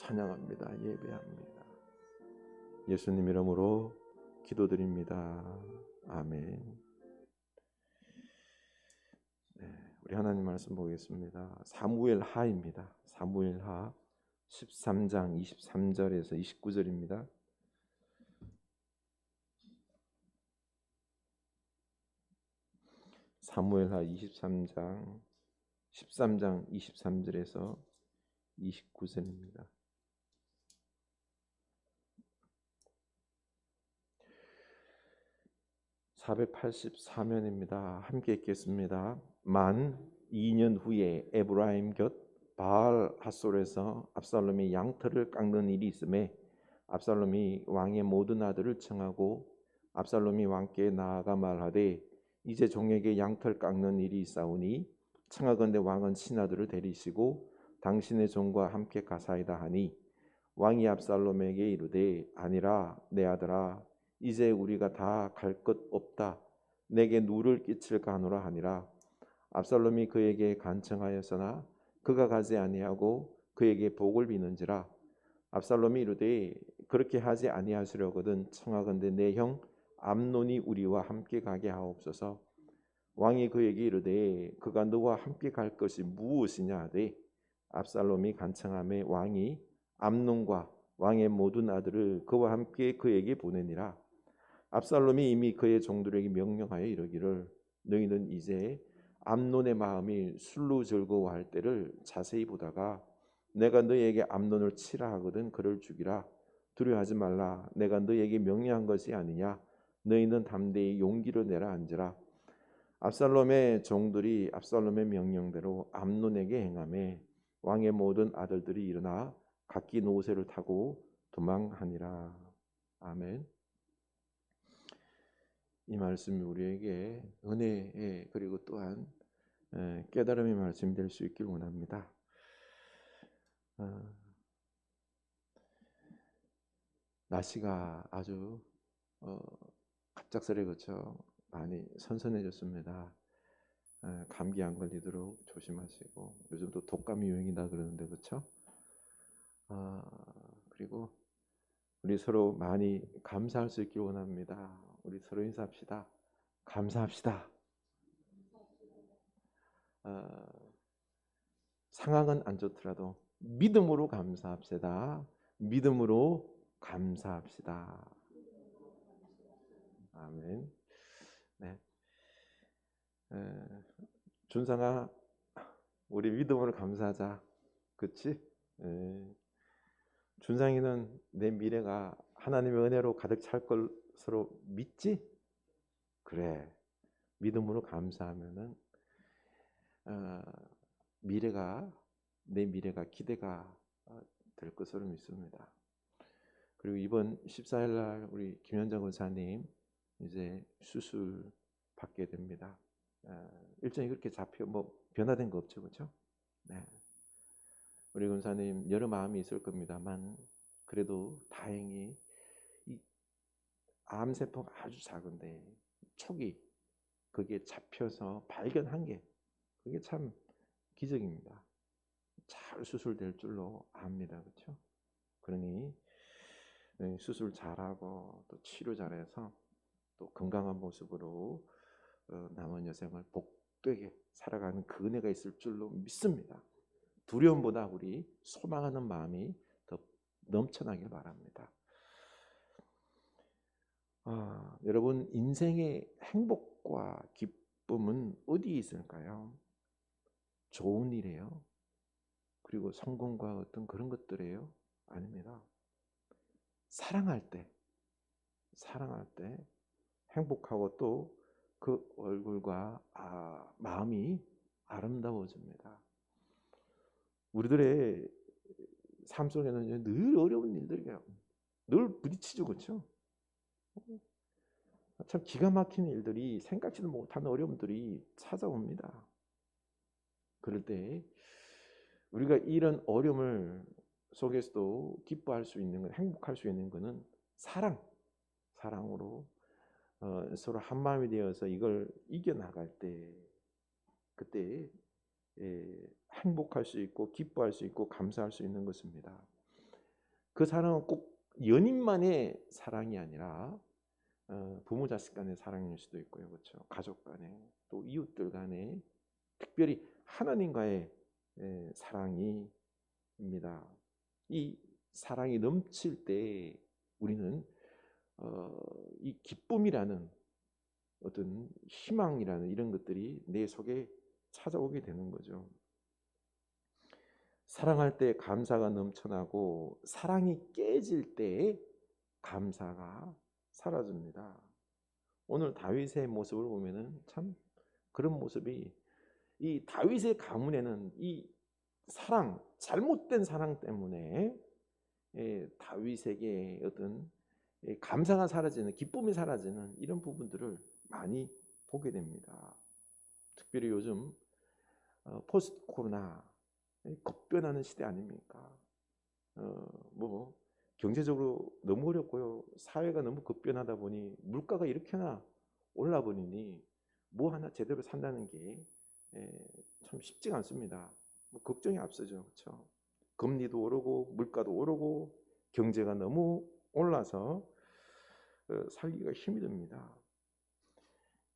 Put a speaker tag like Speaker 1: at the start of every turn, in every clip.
Speaker 1: 찬양합니다. 예배합니다. 예수님 이름으로 기도드립니다. 아멘. 네, 우리 하나님 말씀 보겠습니다. 사무엘하입니다. 사무엘하 13장 23절에서 29절입니다. 사무엘하 13장 23절에서 29절입니다. (484면입니다) 함께 읽겠습니다. 만 2년 후에 에브라임 곁 바알 핫솔에서 압살롬이 양털을 깎는 일이 있음에 압살롬이 왕의 모든 아들을 청하고 압살롬이 왕께 나아가 말하되 이제 종에게 양털 깎는 일이 있사오니 청하건대 왕은 신하들을 데리시고 당신의 종과 함께 가사이다 하니 왕이 압살롬에게 이르되 아니라 내 아들아 이제 우리가 다 갈 것 없다. 내게 누를 끼칠까 하노라 하니라. 압살롬이 그에게 간청하였으나 그가 가지 아니하고 그에게 복을 비는지라. 압살롬이 이르되 그렇게 하지 아니하시려거든 청하건대 내 형 암논이 우리와 함께 가게 하옵소서. 왕이 그에게 이르되 그가 너와 함께 갈 것이 무엇이냐 하되 압살롬이 간청하매 왕이 암논과 왕의 모든 아들을 그와 함께 그에게 보내니라. 압살롬이 이미 그의 종들에게 명령하여 이르기를 너희는 이제 암논의 마음이 술로 즐거워할 때를 자세히 보다가 내가 너희에게 암논을 치라 하거든 그를 죽이라. 두려워하지 말라. 내가 너희에게 명령한 것이 아니냐. 너희는 담대히 용기를 내라 한지라. 압살롬의 종들이 압살롬의 명령대로 암논에게 행하매 왕의 모든 아들들이 일어나 각기 노새를 타고 도망하니라. 아멘. 이 말씀이 우리에게 은혜의 그리고 또한 깨달음의 말씀이 될 수 있길 원합니다. 날씨가 아주 갑작스레 그쳐 많이 선선해졌습니다. 감기 안 걸리도록 조심하시고 요즘 또 독감이 유행이다 그러는데 그렇죠? 그리고 우리 서로 많이 감사할 수 있길 원합니다. 우리 서로 인사합시다. 감사합시다. 상황은 안 좋더라도 믿음으로 감사합시다. 믿음으로 감사합시다. 아멘. 네. 준상아, 우리 믿음으로 감사하자. 그렇지? 준상이는 내 미래가 하나님의 은혜로 가득 찰 것으로 믿지? 그래. 믿음으로 감사하면은 내 미래가 기대가 될 것으로 믿습니다. 그리고 이번 14일 날 우리 김현정 권사님 이제 수술 받게 됩니다. 일정이 그렇게 잡혀 변화된 거 없죠, 그렇죠? 네. 우리 권사님 여러 마음이 있을 겁니다만 그래도 다행히 이 암세포가 아주 작은데 초기 그게 잡혀서 발견한 게 그게 참 기적입니다. 잘 수술될 줄로 압니다, 그렇죠? 그러니 수술 잘하고 또 치료 잘해서 또 건강한 모습으로 남은 여생을 복되게 살아가는 그 은혜가 있을 줄로 믿습니다. 두려움보다 우리 소망하는 마음이 더 넘쳐나길 바랍니다. 여러분 인생의 행복과 기쁨은 어디에 있을까요? 좋은 일이에요? 그리고 성공과 어떤 그런 것들이에요? 아닙니다. 사랑할 때 행복하고 또 그 얼굴과 마음이 아름다워집니다. 우리들의 삶 속에는 늘 어려운 일들이에요. 늘 부딪히죠, 그렇죠? 참 기가 막히는 일들이 생각지도 못한 어려움들이 찾아옵니다. 그럴 때 우리가 이런 어려움을 속에서도 기뻐할 수 있는 건, 행복할 수 있는 것은 사랑으로 서로 한 마음이 되어서 이걸 이겨나갈 때 그때 행복할 수 있고 기뻐할 수 있고 감사할 수 있는 것입니다. 그 사랑은 꼭 연인만의 사랑이 아니라 부모 자식 간의 사랑일 수도 있고요. 그렇죠? 가족 간의, 또 이웃들 간의, 특별히 하나님과의 사랑입니다. 이 사랑이 넘칠 때 우리는 이 기쁨이라는 어떤 희망이라는 이런 것들이 내 속에 찾아오게 되는 거죠. 사랑할 때 감사가 넘쳐나고 사랑이 깨질 때 감사가 사라집니다. 오늘 다윗의 모습을 보면은 참 그런 모습이, 이 다윗의 가문에는 이 사랑, 잘못된 사랑 때문에 다윗에게 어떤 감사가 사라지는, 기쁨이 사라지는 이런 부분들을 많이 보게 됩니다. 특별히 요즘 포스트 코로나 급변하는 시대 아닙니까? 뭐 경제적으로 너무 어렵고요. 사회가 너무 급변하다 보니 물가가 이렇게나 올라 버리니 뭐 하나 제대로 산다는 게 참 쉽지가 않습니다. 뭐 걱정이 앞서죠. 그렇죠? 금리도 오르고 물가도 오르고 경제가 너무 올라서 살기가 힘이 듭니다.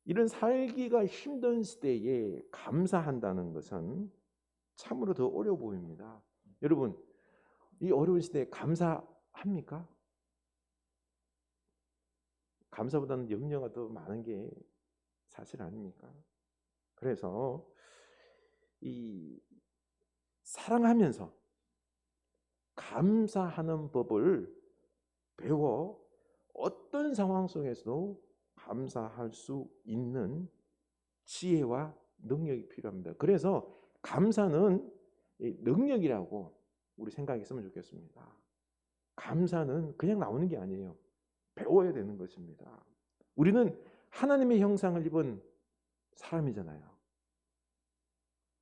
Speaker 1: 이런 살기가 힘든 시대에 감사한다는 것은 참으로 더 어려워 보입니다. 여러분, 이 어려운 시대에 감사합니까? 감사보다는 염려가 더 많은 게 사실 아닙니까? 그래서 이 사랑하면서 감사하는 법을 배워 어떤 상황 속에서도 감사할 수 있는 지혜와 능력이 필요합니다. 그래서 감사는 능력이라고 우리 생각했으면 좋겠습니다. 감사는 그냥 나오는 게 아니에요. 배워야 되는 것입니다. 우리는 하나님의 형상을 입은 사람이잖아요.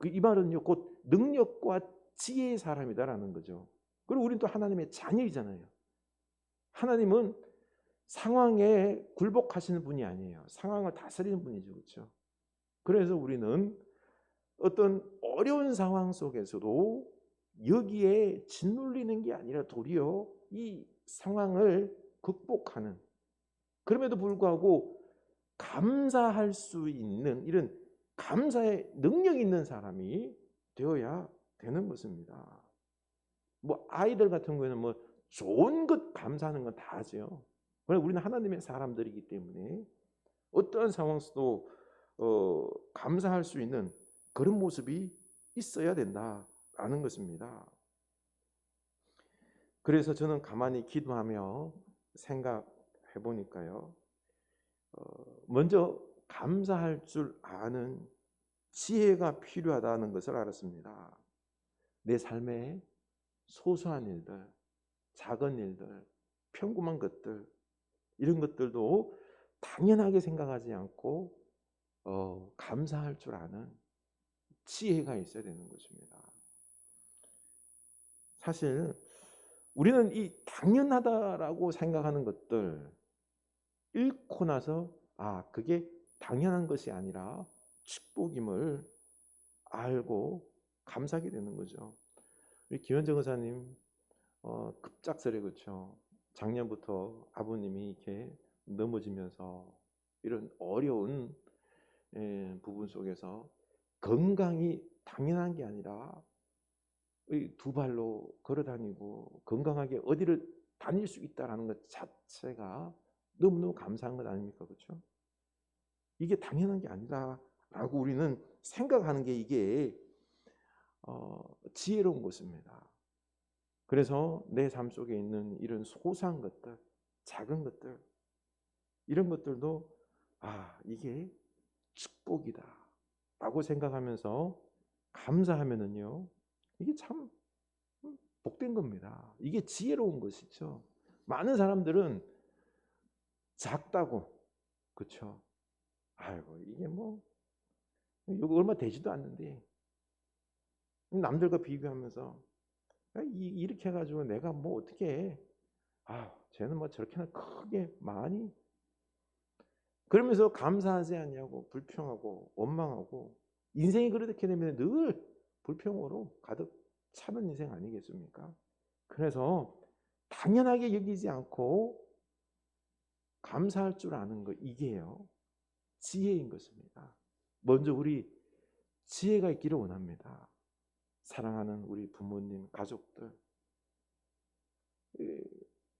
Speaker 1: 이 말은요, 곧 능력과 지혜의 사람이다라는 거죠. 그리고 우리는 또 하나님의 자녀이잖아요. 하나님은 상황에 굴복하시는 분이 아니에요. 상황을 다스리는 분이죠. 그렇죠? 그래서 우리는 어떤 어려운 상황 속에서도 여기에 짓눌리는 게 아니라 도리어 이 상황을 극복하는, 그럼에도 불구하고 감사할 수 있는 이런 감사의 능력 있는 사람이 되어야 되는 것입니다. 뭐 아이들 같은 경우에는 뭐 좋은 것 감사하는 건 다 하죠. 그러나 우리는 하나님의 사람들이기 때문에 어떠한 상황에서도 감사할 수 있는 그런 모습이 있어야 된다라는 것입니다. 그래서 저는 가만히 기도하며 생각해 보니까요, 먼저 감사할 줄 아는 지혜가 필요하다는 것을 알았습니다. 내 삶에 소소한 일들, 작은 일들, 평범한 것들, 이런 것들도 당연하게 생각하지 않고 감사할 줄 아는 지혜가 있어야 되는 것입니다. 사실 우리는 이 당연하다라고 생각하는 것들 읽고 나서 그게 당연한 것이 아니라 축복임을 알고 감사하게 되는 거죠. 우리 김현정 의사님 급작스레, 그렇죠? 작년부터 아버님이 이렇게 넘어지면서 이런 어려운 부분 속에서 건강이 당연한 게 아니라 두 발로 걸어 다니고 건강하게 어디를 다닐 수 있다는 것 자체가 너무너무 감사한 것 아닙니까? 그렇죠? 이게 당연한 게 아니다라고 우리는 생각하는 게 이게 지혜로운 것입니다. 그래서 내 삶 속에 있는 이런 소소한 것들, 작은 것들, 이런 것들도 이게 축복이다 라고 생각하면서 감사하면은요, 이게 참 복된 겁니다. 이게 지혜로운 것이죠. 많은 사람들은 작다고, 그렇죠? 아이고 이게 뭐 이거 얼마 되지도 않는데 남들과 비교하면서 이렇게 해가지고 내가 뭐 어떻게 해? 쟤는 뭐 저렇게나 크게 많이, 그러면서 감사하지 않냐고 불평하고 원망하고, 인생이 그렇게 되면 늘 불평으로 가득 차는 인생 아니겠습니까? 그래서 당연하게 여기지 않고 감사할 줄 아는 것, 이게요 지혜인 것입니다. 먼저 우리 지혜가 있기를 원합니다. 사랑하는 우리 부모님, 가족들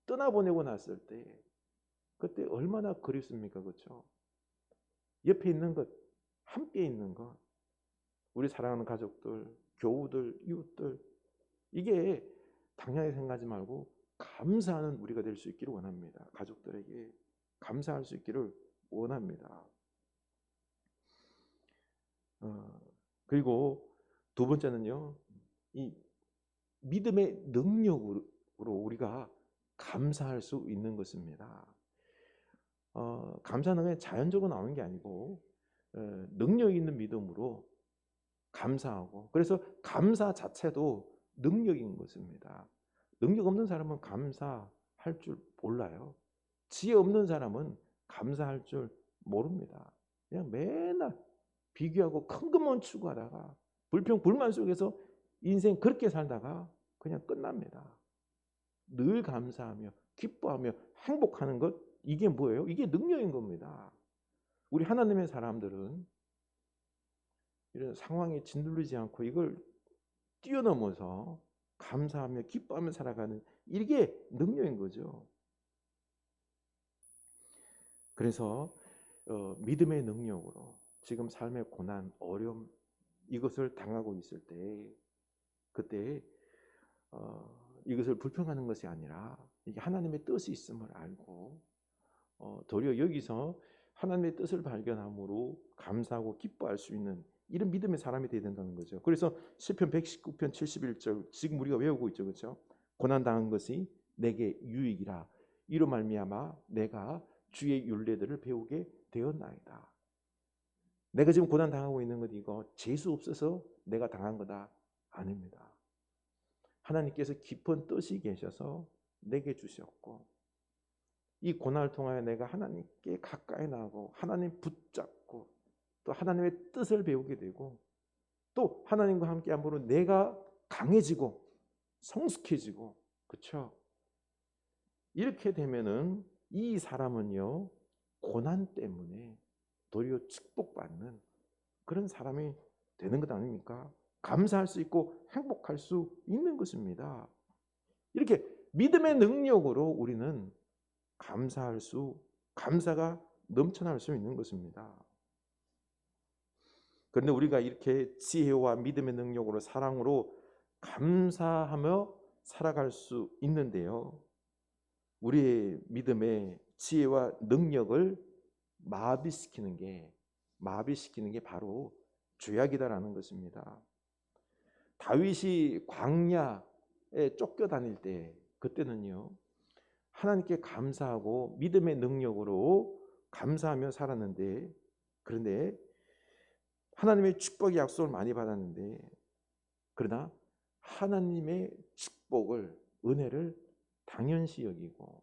Speaker 1: 떠나보내고 났을 때 그때 얼마나 그립습니까? 그렇죠? 옆에 있는 것, 함께 있는 것, 우리 사랑하는 가족들, 교우들, 이웃들, 이게 당연하게 생각하지 말고 감사하는 우리가 될 수 있기를 원합니다. 가족들에게 감사할 수 있기를 원합니다. 그리고 두 번째는요, 이 믿음의 능력으로 우리가 감사할 수 있는 것입니다. 감사는 그냥 자연적으로 나오는 게 아니고 능력 있는 믿음으로 감사하고, 그래서 감사 자체도 능력인 것입니다. 능력 없는 사람은 감사할 줄 몰라요. 지혜 없는 사람은 감사할 줄 모릅니다. 그냥 맨날 비교하고 큰 것만 추구하다가 불평 불만 속에서 인생 그렇게 살다가 그냥 끝납니다. 늘 감사하며 기뻐하며 행복하는 것, 이게 뭐예요? 이게 능력인 겁니다. 우리 하나님의 사람들은 이런 상황에 짓누르지 않고 이걸 뛰어넘어서 감사하며 기뻐하며 살아가는, 이게 능력인 거죠. 그래서 믿음의 능력으로 지금 삶의 고난, 어려움, 이것을 당하고 있을 때 그때 이것을 불평하는 것이 아니라 이게 하나님의 뜻이 있음을 알고 도리어 여기서 하나님의 뜻을 발견함으로 감사하고 기뻐할 수 있는 이런 믿음의 사람이 되어야 된다는 거죠. 그래서 시편 119편 71절 지금 우리가 외우고 있죠. 그렇죠? 고난당한 것이 내게 유익이라 이로 말미암아 내가 주의 율례들을 배우게 되었나이다. 내가 지금 고난당하고 있는 것, 이거 재수 없어서 내가 당한 거다 아닙니다. 하나님께서 깊은 뜻이 계셔서 내게 주셨고, 이 고난을 통하여 내가 하나님께 가까이 나가고 하나님 붙잡고 또 하나님의 뜻을 배우게 되고 또 하나님과 함께 함으로 내가 강해지고 성숙해지고, 그렇죠? 이렇게 되면은 이 사람은요 고난 때문에 도리어 축복받는 그런 사람이 되는 것 아닙니까? 감사할 수 있고 행복할 수 있는 것입니다. 이렇게 믿음의 능력으로 우리는 감사가 넘쳐날 수 있는 것입니다. 그런데 우리가 이렇게 지혜와 믿음의 능력으로 사랑으로 감사하며 살아갈 수 있는데요, 우리의 믿음의 지혜와 능력을 마비시키는 게 바로 죄악이다라는 것입니다. 다윗이 광야에 쫓겨다닐 때 그때는요 하나님께 감사하고 믿음의 능력으로 감사하며 살았는데, 그런데 하나님의 축복의 약속을 많이 받았는데, 그러나 하나님의 축복을, 은혜를 당연시 여기고,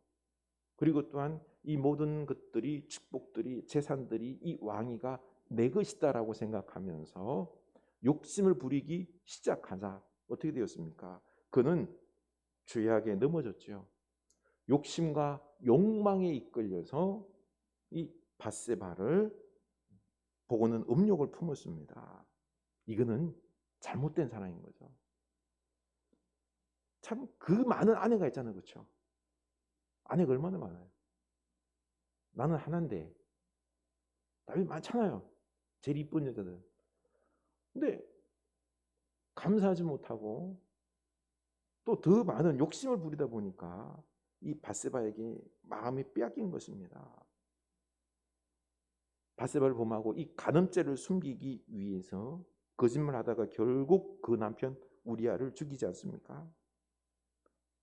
Speaker 1: 그리고 또한 이 모든 것들이, 축복들이, 재산들이, 이 왕위가 내 것이다라고 생각하면서 욕심을 부리기 시작하자 어떻게 되었습니까? 그는 죄악에 넘어졌죠. 욕심과 욕망에 이끌려서 이 밧세바를 보고는 음욕을 품었습니다. 이거는 잘못된 사랑인 거죠. 참 그 많은 아내가 있잖아요. 그렇죠? 아내가 얼마나 많아요. 나는 하나인데 남이 많잖아요. 제일 이쁜 여자들. 근데 감사하지 못하고 또 더 많은 욕심을 부리다 보니까 이 밧세바에게 마음이 빼앗긴 것입니다. 밧세바를 범하고 이 간음죄를 숨기기 위해서 거짓말하다가 결국 그 남편 우리아를 죽이지 않습니까?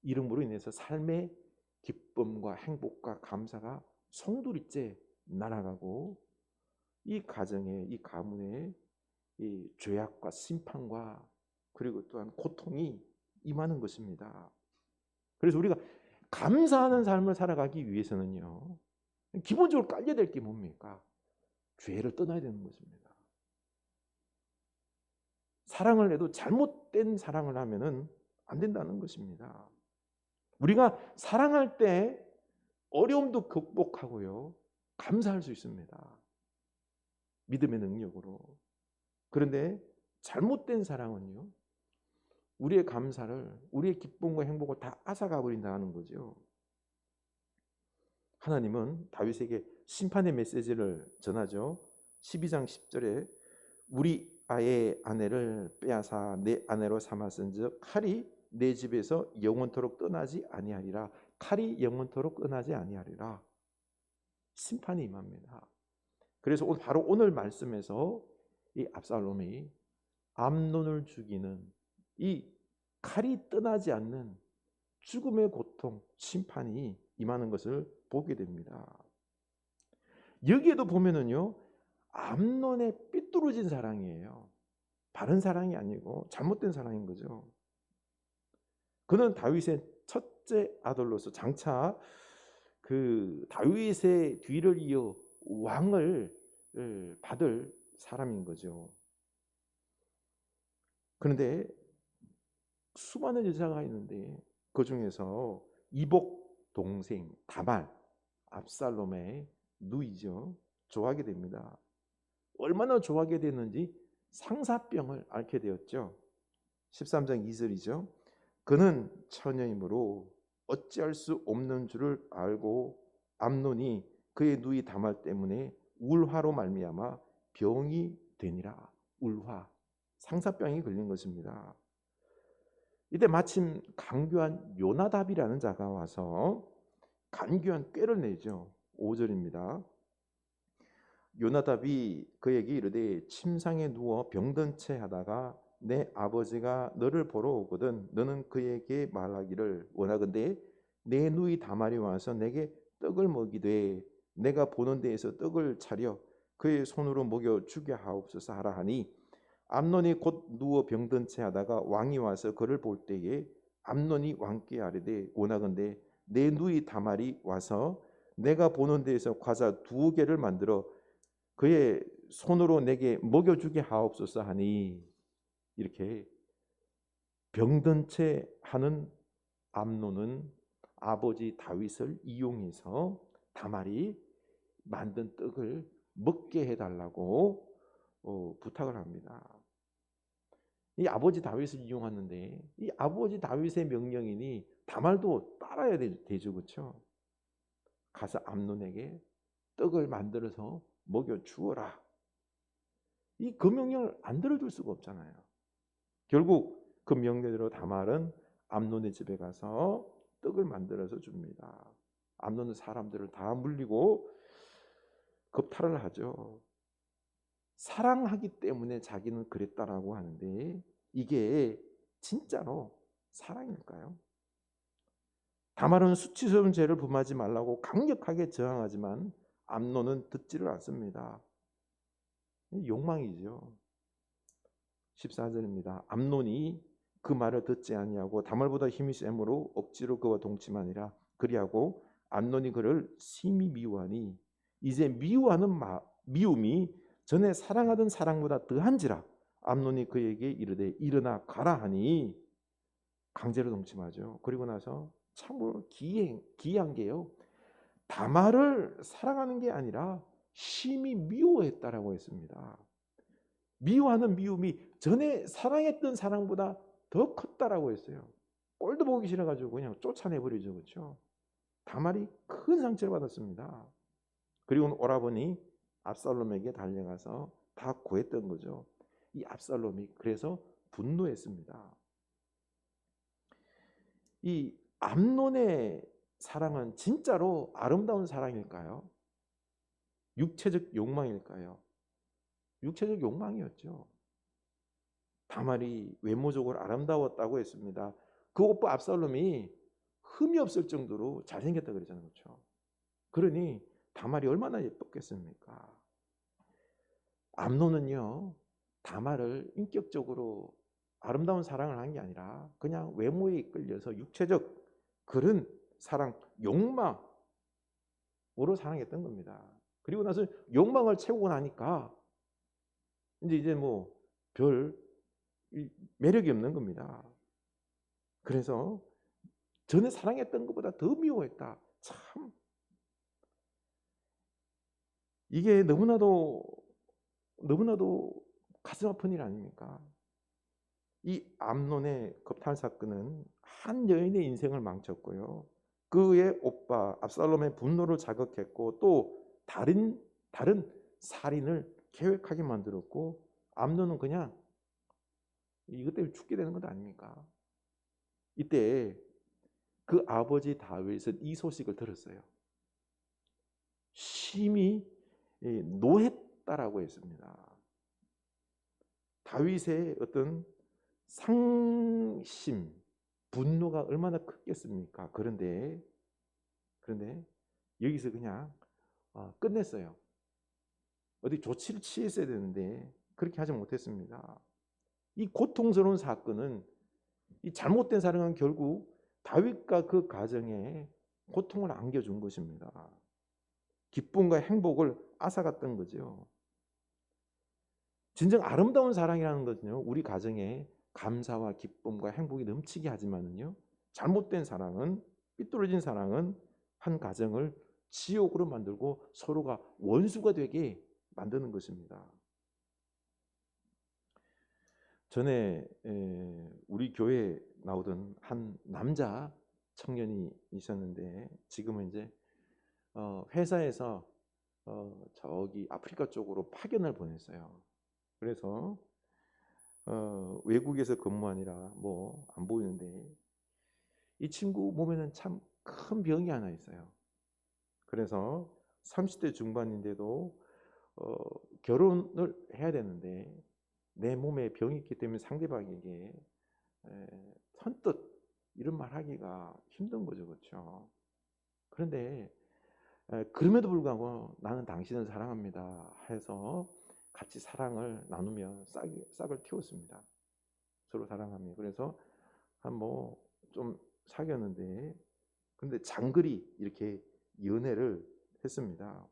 Speaker 1: 이름으로 인해서 삶의 기쁨과 행복과 감사가 송두리째 날아가고 이 가정에, 이 가문에 이 죄악과 심판과 그리고 또한 고통이 임하는 것입니다. 그래서 우리가 감사하는 삶을 살아가기 위해서는요 기본적으로 깔려야 될 게 뭡니까? 죄를 떠나야 되는 것입니다. 사랑을 해도 잘못된 사랑을 하면은 안 된다는 것입니다. 우리가 사랑할 때 어려움도 극복하고요. 감사할 수 있습니다. 믿음의 능력으로. 그런데 잘못된 사랑은요. 우리의 감사를, 우리의 기쁨과 행복을 다 앗아가 버린다는 거죠. 하나님은 다윗에게 심판의 메시지를 전하죠. 12장 10절에 우리 아의 아내를 빼앗아 내 아내로 삼았은즉 칼이 내 집에서 영원토록 떠나지 아니하리라. 칼이 영원토록 떠나지 아니하리라. 심판이 임합니다. 그래서 바로 오늘 말씀에서 이 압살롬이 암논을 죽이는 이 칼이 떠나지 않는 죽음의 고통, 심판이 임하는 것을 보게 됩니다. 여기에도 보면은요, 암논의 삐뚤어진 사랑이에요. 바른 사랑이 아니고 잘못된 사랑인 거죠. 그는 다윗의 첫째 아들로서 장차 그 다윗의 뒤를 이어 왕을 받을 사람인 거죠. 그런데 수많은 여자가 있는데 그 중에서 이복 동생 다말, 압살롬의 누이죠. 좋아하게 됩니다. 얼마나 좋아하게 됐는지 상사병을 앓게 되었죠. 13장 2절이죠. 그는 처녀이므로 어찌할 수 없는 줄을 알고 암논이 그의 누이 다말 때문에 울화로 말미암아 병이 되니라. 울화, 상사병이 걸린 것입니다. 이때 마침 간교한 요나답이라는 자가 와서 간교한 꾀를 내죠. 5절입니다. 요나답이 그에게 이르되 침상에 누워 병든 채 하다가 내 아버지가 너를 보러 오거든 너는 그에게 말하기를 원하건대 내 누이 다말이 와서 내게 떡을 먹이되 내가 보는 데에서 떡을 차려 그의 손으로 먹여 주게 하옵소서 하라 하니 암논이 곧 누워 병든 채 하다가 왕이 와서 그를 볼 때에 암논이 왕께 아뢰되 원하건대 내 누이 다말이 와서 내가 보는 데에서 과자 2개를 만들어 그의 손으로 내게 먹여주게 하옵소서 하니 이렇게 병든 채 하는 암논은 아버지 다윗을 이용해서 다말이 만든 떡을 먹게 해달라고 부탁을 합니다. 이 아버지 다윗을 이용하는데 이 아버지 다윗의 명령이니 다말도 따라야 되죠, 그렇죠? 가서 암논에게 떡을 만들어서 먹여 주어라. 이 그 명령을 안 들어줄 수가 없잖아요. 결국 그 명령대로 다말은 암논의 집에 가서 떡을 만들어서 줍니다. 암논은 사람들을 다 물리고 겁탈을 하죠. 사랑하기 때문에 자기는 그랬다라고 하는데 이게 진짜로 사랑일까요? 다말은 수치스러운 죄를 범하지 말라고 강력하게 저항하지만 암논은 듣지를 않습니다. 욕망이죠. 14절입니다. 암논이 그 말을 듣지 아니하고 다말보다 힘이 세므로 억지로 그와 동침하니라. 그리하고 암논이 그를 심히 미워하니 이제 미워하는 미움이 전에 사랑하던 사랑보다 더한지라. 암논이 그에게 이르되 일어나 가라 하니 강제로 동침하죠. 그리고 나서 참으로 기이한 게요. 다말을 사랑하는 게 아니라 심히 미워했다라고 했습니다. 미워하는 미움이 전에 사랑했던 사랑보다 더 컸다라고 했어요. 꼴도 보기 싫어가지고 그냥 쫓아내버리죠, 그렇죠? 다말이 큰 상처를 받았습니다. 그리고 오라버니 압살롬에게 달려가서 다 구했던 거죠. 이 압살롬이 그래서 분노했습니다. 이 암논의 사랑은 진짜로 아름다운 사랑일까요? 육체적 욕망일까요? 육체적 욕망이었죠. 다말이 외모적으로 아름다웠다고 했습니다. 그 오빠 압살롬이 흠이 없을 정도로 잘생겼다 그랬잖아요, 그렇죠? 그러니 다말이 얼마나 예뻤겠습니까? 암논은요, 다말을 인격적으로 아름다운 사랑을 한 게 아니라 그냥 외모에 이끌려서 육체적 그런 사랑, 욕망으로 사랑했던 겁니다. 그리고 나서 욕망을 채우고 나니까 이제 뭐 별 매력이 없는 겁니다. 그래서 전에 사랑했던 것보다 더 미워했다. 참 이게 너무나도 가슴 아픈 일 아닙니까? 이 암논의 겁탈 사건은 한 여인의 인생을 망쳤고요. 그의 오빠 압살롬의 분노를 자극했고 또 다른 살인을 계획하게 만들었고 암논은 그냥 이것 때문에 죽게 되는 것 아닙니까? 이때 그 아버지 다윗은 이 소식을 들었어요. 심히 노했다라고 했습니다. 다윗의 어떤 상심, 분노가 얼마나 크겠습니까? 그런데 여기서 그냥 끝냈어요. 어디 조치를 취했어야 되는데 그렇게 하지 못했습니다. 이 고통스러운 사건은 이 잘못된 사랑은 결국 다윗과 그 가정에 고통을 안겨준 것입니다. 기쁨과 행복을 앗아갔던 거죠. 진정 아름다운 사랑이라는 것은요, 우리 가정에 감사와 기쁨과 행복이 넘치게 하지만은요, 잘못된 사랑은, 삐뚤어진 사랑은 한 가정을 지옥으로 만들고 서로가 원수가 되게 만드는 것입니다. 전에 우리 교회에 나오던 한 남자 청년이 있었는데 지금은 이제 회사에서 저기 아프리카 쪽으로 파견을 보냈어요. 그래서 외국에서 근무하느라 뭐 안 보이는데 이 친구 몸에는 참 큰 병이 하나 있어요. 그래서 30대 중반인데도 결혼을 해야 되는데 내 몸에 병이 있기 때문에 상대방에게 선뜻 이런 말 하기가 힘든 거죠. 그렇죠? 그런데 그럼에도 불구하고 나는 당신을 사랑합니다 해서 같이 사랑을 나누며 싹을 틔웠습니다. 서로 사랑하며. 그래서 한 뭐 좀 사귀었는데 근데 장거리 이렇게 연애를 했습니다.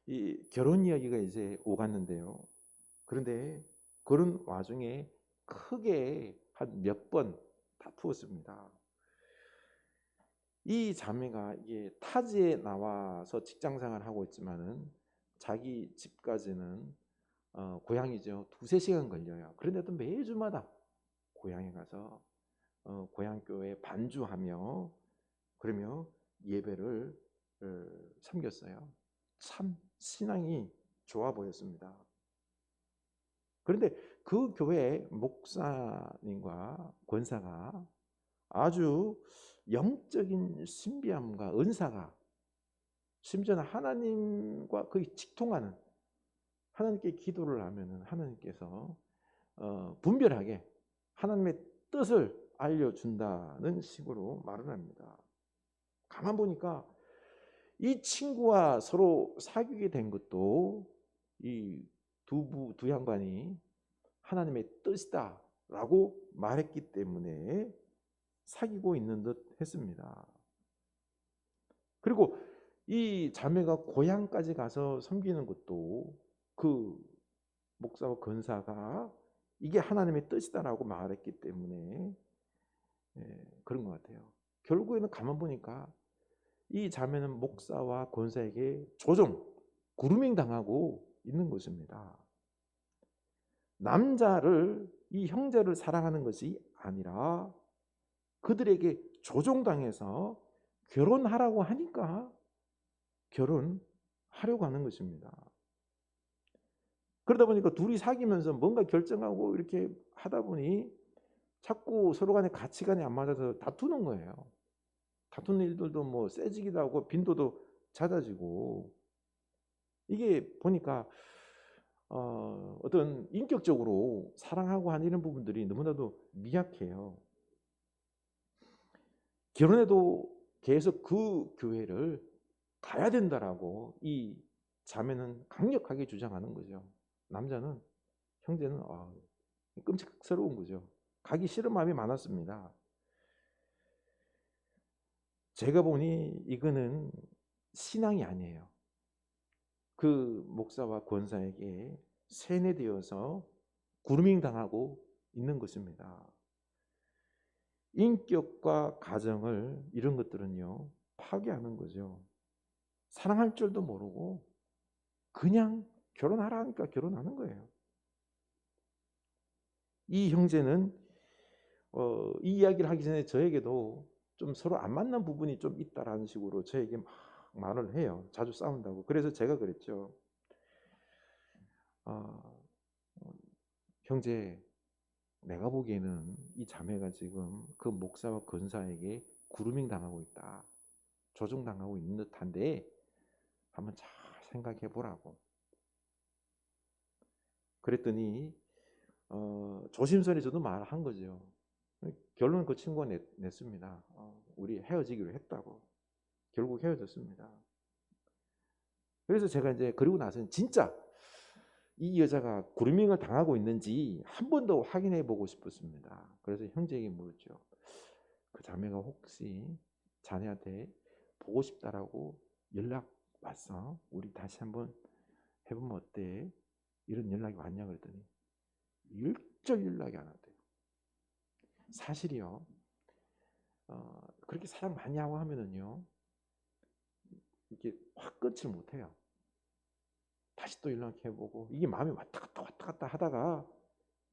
Speaker 1: 이 결혼 이야기가 이제 오갔는데요. 그런데 그런 와중에 크게 한 몇 번 다투었습니다. 이 자매가 이게 타지에 나와서 직장생활을 하고 있지만은 자기 집까지는 고향이죠. 2-3시간 걸려요. 그런데도 매주마다 고향에 가서 고향교회에 반주하며 그러며 예배를 섬겼어요. 참 신앙이 좋아 보였습니다. 그런데 그 교회 목사님과 권사가 아주 영적인 신비함과 은사가 심지어는 하나님과 거의 직통하는 하나님께 기도를 하면 하나님께서 분별하게 하나님의 뜻을 알려준다는 식으로 말을 합니다. 가만 보니까 이 친구와 서로 사귀게 된 것도 이 두 양반이 하나님의 뜻이다라고 말했기 때문에 사귀고 있는 듯 했습니다. 그리고 이 자매가 고향까지 가서 섬기는 것도 그 목사와 권사가 이게 하나님의 뜻이다라고 말했기 때문에 그런 것 같아요. 결국에는 가만 보니까 이 자매는 목사와 권사에게 그루밍 당하고 있는 것입니다. 남자를 이 형제를 사랑하는 것이 아니라 그들에게 조종당해서 결혼하라고 하니까 결혼하려고 하는 것입니다. 그러다 보니까 둘이 사귀면서 뭔가 결정하고 이렇게 하다 보니 자꾸 서로 간의 가치관이 안 맞아서 다투는 거예요. 다투는 일들도 뭐 세지기도 하고 빈도도 잦아지고 이게 보니까 어떤 인격적으로 사랑하고 하는 이런 부분들이 너무나도 미약해요. 결혼해도 계속 그 교회를 가야 된다라고 이 자매는 강력하게 주장하는 거죠. 남자는 형제는 끔찍스러운 거죠. 가기 싫은 마음이 많았습니다. 제가 보니 이거는 신앙이 아니에요. 그 목사와 권사에게 세뇌되어서 그루밍 당하고 있는 것입니다. 인격과 가정을 이런 것들은요 파괴하는 거죠. 사랑할 줄도 모르고 그냥 결혼하라 하니까 결혼하는 거예요. 이 형제는 이 이야기를 하기 전에 저에게도 좀 서로 안 맞는 부분이 좀 있다라는 식으로 저에게 막 말을 해요. 자주 싸운다고. 그래서 제가 그랬죠. 형제, 내가 보기에는 이 자매가 지금 그 목사와 권사에게 그루밍 당하고 있다. 조종당하고 있는 듯한데 한번 잘 생각해 보라고. 그랬더니 조심스레 저도 말한 거죠. 결론은 그 친구가 냈습니다. 우리 헤어지기로 했다고. 결국 헤어졌습니다. 그래서 제가 이제 그리고 나서는 진짜 이 여자가 그루밍을 당하고 있는지 한 번 더 확인해 보고 싶었습니다. 그래서 형제에게 물었죠. 그 자매가 혹시 자네한테 보고 싶다라고 연락 왔어? 우리 다시 한번 해보면 어때? 이런 연락이 왔냐 그랬더니 일절 연락이 안 왔대요. 사실이요. 그렇게 사랑 많이 하고 하면은요 이렇게 확 끊질 못해요. 다시 또 연락해보고 이게 마음이 왔다 갔다 하다가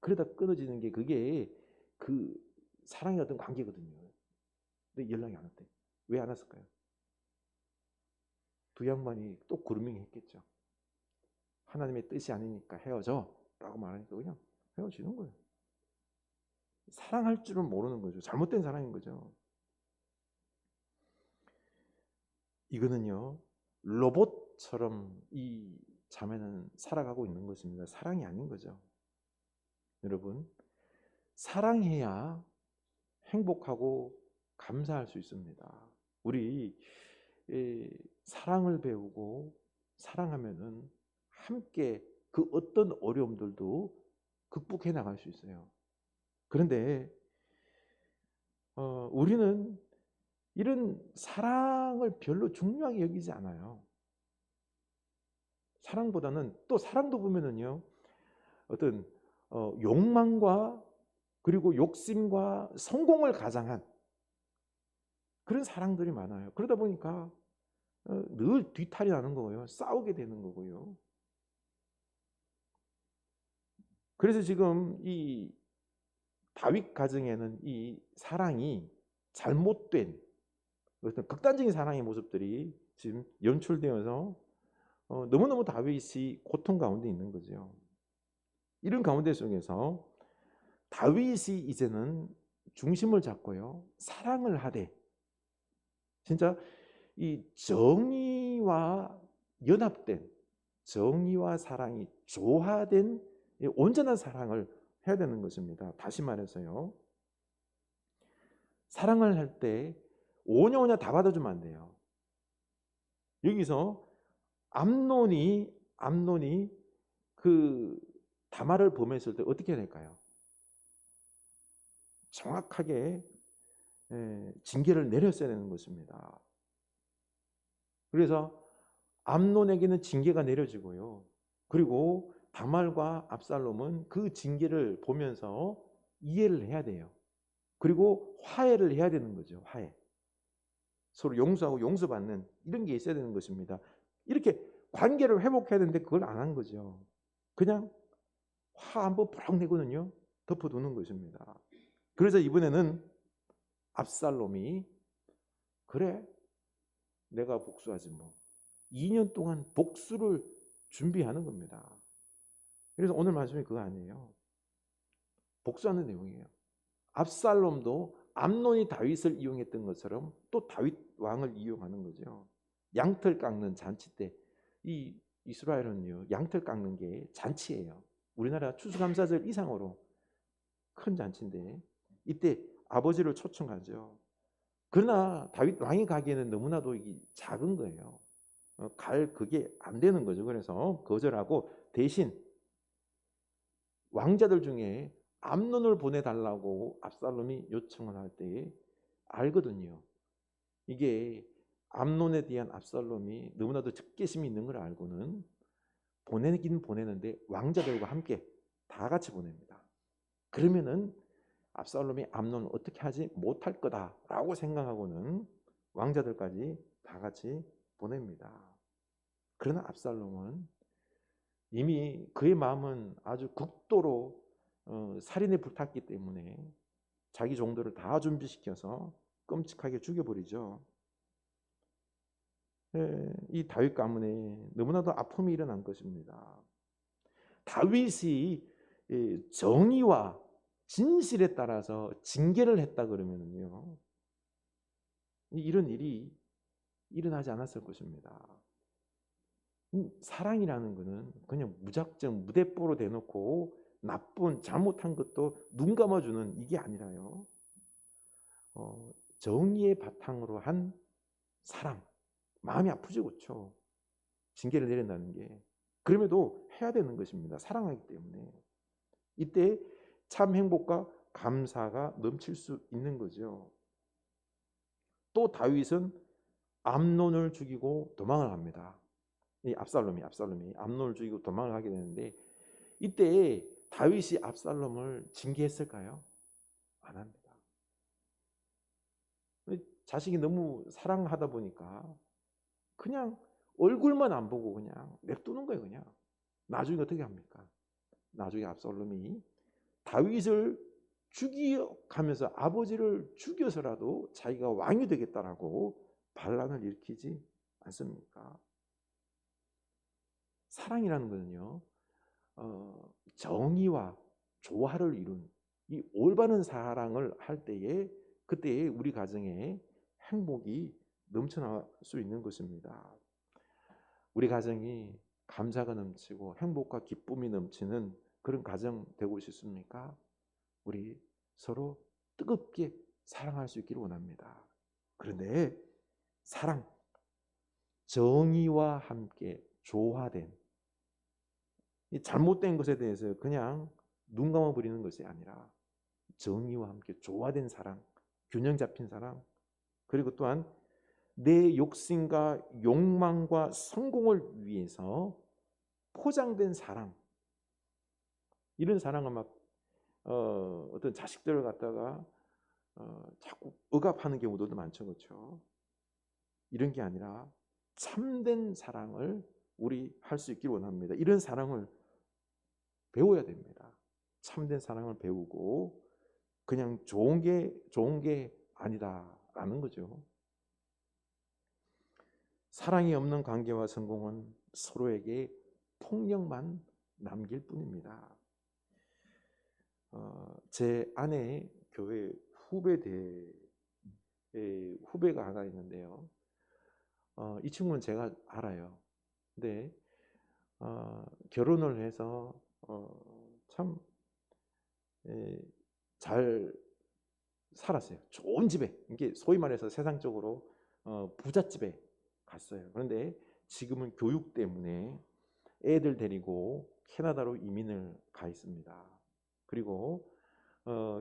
Speaker 1: 그러다 끊어지는 게 그게 그 사랑의 어떤 관계거든요. 근데 연락이 안 왔대. 왜 안 왔을까요? 두 양반이 또 그루밍 했겠죠. 하나님의 뜻이 아니니까 헤어져 라고 말하니까 그냥 헤어지는 거예요. 사랑할 줄은 모르는 거죠. 잘못된 사랑인 거죠. 이거는요 로봇처럼 이 자매는 살아가고 있는 것입니다. 사랑이 아닌 거죠. 여러분, 사랑해야 행복하고 감사할 수 있습니다. 우리 사랑을 배우고 사랑하면은 함께 그 어떤 어려움들도 극복해 나갈 수 있어요. 그런데 우리는 이런 사랑을 별로 중요하게 여기지 않아요. 사랑보다는 또 사랑도 보면은요 어떤 욕망과 그리고 욕심과 성공을 가장한 그런 사랑들이 많아요. 그러다 보니까 늘 뒤탈이 나는 거고요. 싸우게 되는 거고요. 그래서 지금 이 다윗 가정에는 이 사랑이 잘못된 어떤 극단적인 사랑의 모습들이 지금 연출되어서 너무너무 다윗이 고통 가운데 있는 거죠. 이런 가운데 속에서 다윗이 이제는 중심을 잡고요. 사랑을 하되 진짜 이 정의와 연합된 정의와 사랑이 조화된 온전한 사랑을 해야 되는 것입니다. 다시 말해서요. 사랑을 할 때 오냐오냐 다 받아주면 안 돼요. 여기서 암논이 그 다말을 범했을 때 어떻게 해야 될까요? 정확하게 징계를 내렸어야 되는 것입니다. 그래서 암논에게는 징계가 내려지고요. 그리고 다말과 압살롬은 그 징계를 보면서 이해를 해야 돼요. 그리고 화해를 해야 되는 거죠. 화해. 서로 용서하고 용서받는 이런 게 있어야 되는 것입니다. 이렇게 관계를 회복해야 되는데 그걸 안 한 거죠. 그냥 화 한번 부락 내고는요 덮어두는 것입니다. 그래서 이번에는 압살롬이 그래 내가 복수하지 뭐 2년 동안 복수를 준비하는 겁니다. 그래서 오늘 말씀이 그거 아니에요. 복수하는 내용이에요. 압살롬도 암논이 다윗을 이용했던 것처럼 또 다윗 왕을 이용하는 거죠. 양털 깎는 잔치 때 이 이스라엘은요 양털 깎는 게 잔치예요. 우리나라 추수감사절 이상으로 큰 잔치인데 이때 아버지를 초청하죠. 그러나 다윗 왕이 가기에는 너무나도 작은 거예요. 갈 그게 안 되는 거죠. 그래서 거절하고 대신 왕자들 중에 암논을 보내달라고 압살롬이 요청을 할 때 알거든요. 이게 암논에 대한 압살롬이 너무나도 적개심이 있는 걸 알고는 보내긴 보내는데 왕자들과 함께 다 같이 보냅니다. 그러면은 압살롬이 암논을 어떻게 하지 못할 거다라고 생각하고는 왕자들까지 다 같이 보냅니다. 그러나 압살롬은 이미 그의 마음은 아주 극도로 살인에 불탔기 때문에 자기 종들을 다 준비시켜서 끔찍하게 죽여버리죠. 이 다윗 가문에 너무나도 아픔이 일어난 것입니다. 다윗이 정의와 진실에 따라서 징계를 했다 그러면요, 이런 일이 일어나지 않았을 것입니다. 사랑이라는 것은 그냥 무작정 무대뽀로 대놓고 나쁜 잘못한 것도 눈 감아주는 이게 아니라요, 정의의 바탕으로 한 사랑. 마음이 아프지, 그렇죠? 징계를 내린다는 게. 그럼에도 해야 되는 것입니다. 사랑하기 때문에. 이때 참 행복과 감사가 넘칠 수 있는 거죠. 또 다윗은 암논을 죽이고 도망을 합니다. 이 압살롬이 암논을 죽이고 도망을 하게 되는데, 이때 다윗이 압살롬을 징계했을까요? 안 합니다. 자식이 너무 사랑하다 보니까 그냥 얼굴만 안 보고 그냥 냅두는 거예요. 그냥. 나중에 어떻게 합니까? 나중에 압살롬이 다윗을 죽여가면서 아버지를 죽여서라도 자기가 왕이 되겠다라고 반란을 일으키지 않습니까? 사랑이라는 것은요, 정의와 조화를 이룬 이 올바른 사랑을 할 때에, 그때에 우리 가정에 행복이 넘쳐날 수 있는 것입니다. 우리 가정이 감사가 넘치고 행복과 기쁨이 넘치는 그런 가정 되고 싶습니까? 우리 서로 뜨겁게 사랑할 수 있기를 원합니다. 그런데 사랑, 정의와 함께 조화된, 이 잘못된 것에 대해서 그냥 눈 감아버리는 것이 아니라 정의와 함께 조화된 사랑, 균형 잡힌 사랑, 그리고 또한 내 욕심과 욕망과 성공을 위해서 포장된 사랑, 이런 사랑을 막 어떤 자식들을 갖다가 자꾸 억압하는 경우도 많죠, 그렇죠? 이런 게 아니라 참된 사랑을 우리 할 수 있기를 원합니다. 이런 사랑을 배워야 됩니다. 참된 사랑을 배우고 그냥 좋은 게 아니다라는 거죠. 사랑이 없는 관계와 성공은 서로에게 폭력만 남길 뿐입니다. 제 아내의 교회 후배가 하나 있는데요. 이 친구는 제가 알아요. 근데 결혼을 해서 참 잘 살았어요. 좋은 집에, 이게 소위 말해서 세상적으로 부잣집에 갔어요. 그런데 지금은 교육 때문에 애들 데리고 캐나다로 이민을 가 있습니다. 그리고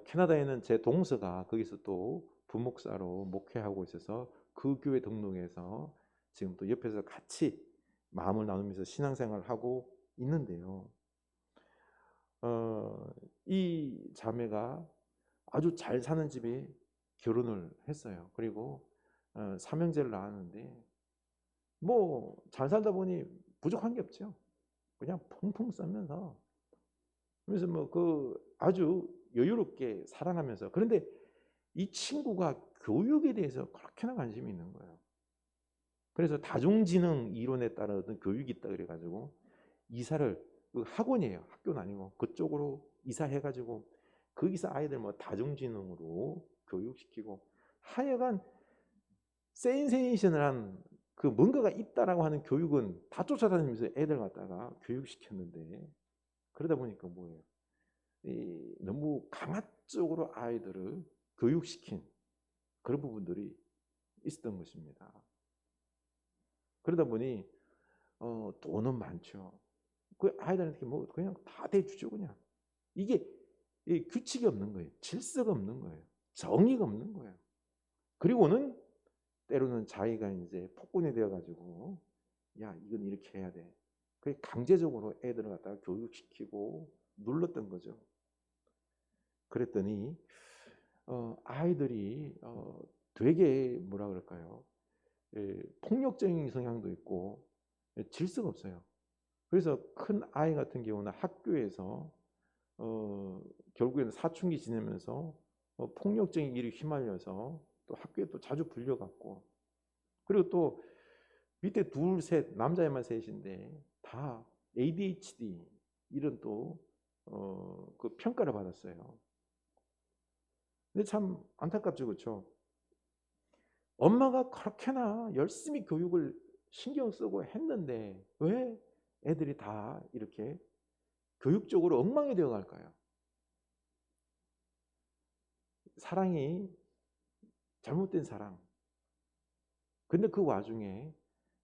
Speaker 1: 캐나다에는 제 동서가 거기서 또 부목사로 목회하고 있어서 그 교회 등록해서 지금 또 옆에서 같이 마음을 나누면서 신앙생활을 하고 있는데요. 이 자매가 아주 잘 사는 집에 결혼을 했어요. 그리고 삼형제를 낳았는데 뭐 잘 살다 보니 부족한 게 없죠. 그냥 펑펑 쓰면서, 그래서 뭐 그 아주 여유롭게 살아가면서, 그런데 이 친구가 교육에 대해서 그렇게나 관심이 있는 거예요. 그래서 다중지능 이론에 따른 어떤 교육이 있다 그래가지고 이사를, 그 학원이에요, 학교는 아니고 그쪽으로 이사해가지고 거기서 아이들 뭐 다중지능으로 교육시키고, 하여간 센세이션을 한 그 뭔가가 있다라고 하는 교육은 다 쫓아다니면서 애들 갖다가 교육시켰는데, 그러다 보니까 뭐예요? 너무 강압적으로 아이들을 교육시킨 그런 부분들이 있었던 것입니다. 그러다 보니 돈은 많죠. 그 아이들한테 뭐 그냥 다 대주죠. 그냥 이게 규칙이 없는 거예요. 질서가 없는 거예요. 정의가 없는 거예요. 그리고는 때로는 자기가 이제 폭군이 되어가지고, 야, 이건 이렇게 해야 돼. 그게 강제적으로 애들을 갖다가 교육시키고 눌렀던 거죠. 그랬더니 아이들이 되게 뭐라 그럴까요? 폭력적인 성향도 있고 질서가 없어요. 그래서 큰 아이 같은 경우는 학교에서 결국에는 사춘기 지내면서 폭력적인 일에 휘말려서 또 학교에 또 자주 불려갔고, 그리고 또 밑에 둘, 셋, 남자애만 셋인데 다 ADHD 이런 또 그 평가를 받았어요. 근데 참 안타깝죠, 그렇죠? 엄마가 그렇게나 열심히 교육을 신경 쓰고 했는데 왜 애들이 다 이렇게 교육적으로 엉망이 되어 갈까요? 사랑이 잘못된 사랑. 근데 그 와중에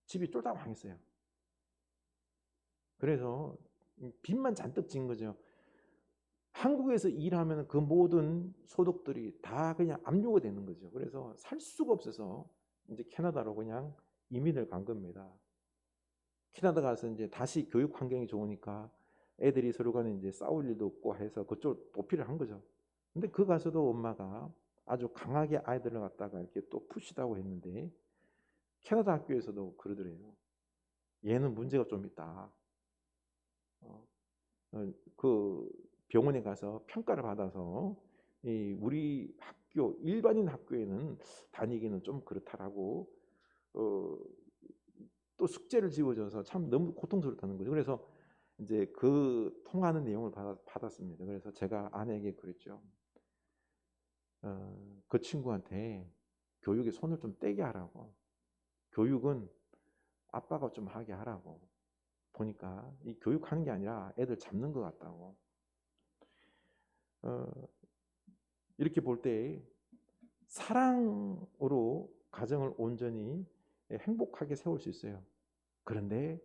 Speaker 1: 집이 쫄딱 망했어요. 그래서 빚만 잔뜩 진 거죠. 한국에서 일하면 그 모든 소득들이 다 그냥 압류가 되는 거죠. 그래서 살 수가 없어서 이제 캐나다로 그냥 이민을 간 겁니다. 캐나다 가서 이제 다시 교육 환경이 좋으니까 애들이 서로 간에 이제 싸울 일도 없고 해서 그쪽 도피를 한 거죠. 근데 그 가서도 엄마가 아주 강하게 아이들을 갖다가 이렇게 또 푸시다고 했는데 캐나다 학교에서도 그러더래요. 얘는 문제가 좀 있다. 어, 그 병원에 가서 평가를 받아서 우리 학교 일반인 학교에는 다니기는 좀 그렇다라고 또 숙제를 지어줘서 참 너무 고통스럽다는 거죠. 그래서 이제 그 통하는 내용을 받았습니다. 그래서 제가 아내에게 그랬죠. 그 친구한테 교육에 손을 좀 떼게 하라고. 교육은 아빠가 좀 하게 하라고. 보니까 이 교육하는 게 아니라 애들 잡는 것 같다고. 이렇게 볼 때 사랑으로 가정을 온전히 행복하게 세울 수 있어요. 그런데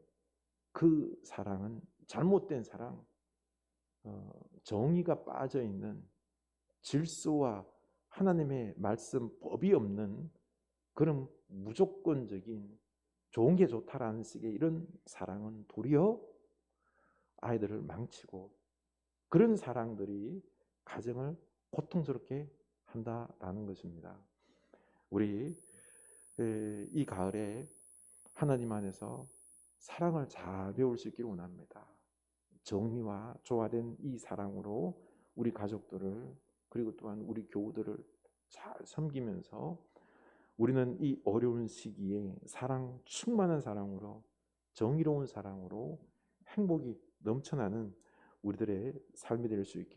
Speaker 1: 그 사랑은 잘못된 사랑, 정의가 빠져 있는 질서와 하나님의 말씀 법이 없는 그런 무조건적인 좋은 게 좋다라는 식의 이런 사랑은 도리어 아이들을 망치고 그런 사랑들이 가정을 고통스럽게 한다라는 것입니다. 우리 이 가을에 하나님 안에서 사랑을 잘 배울 수 있기를 원합니다. 정의와 조화된 이 사랑으로 우리 가족들을 그리고 또한 우리 교우들을 잘 섬기면서 우리는 이 어려운 시기에 사랑 충만한 사랑으로 정의로운 사랑으로 행복이 넘쳐나는 우리들의 삶이 될 수 있게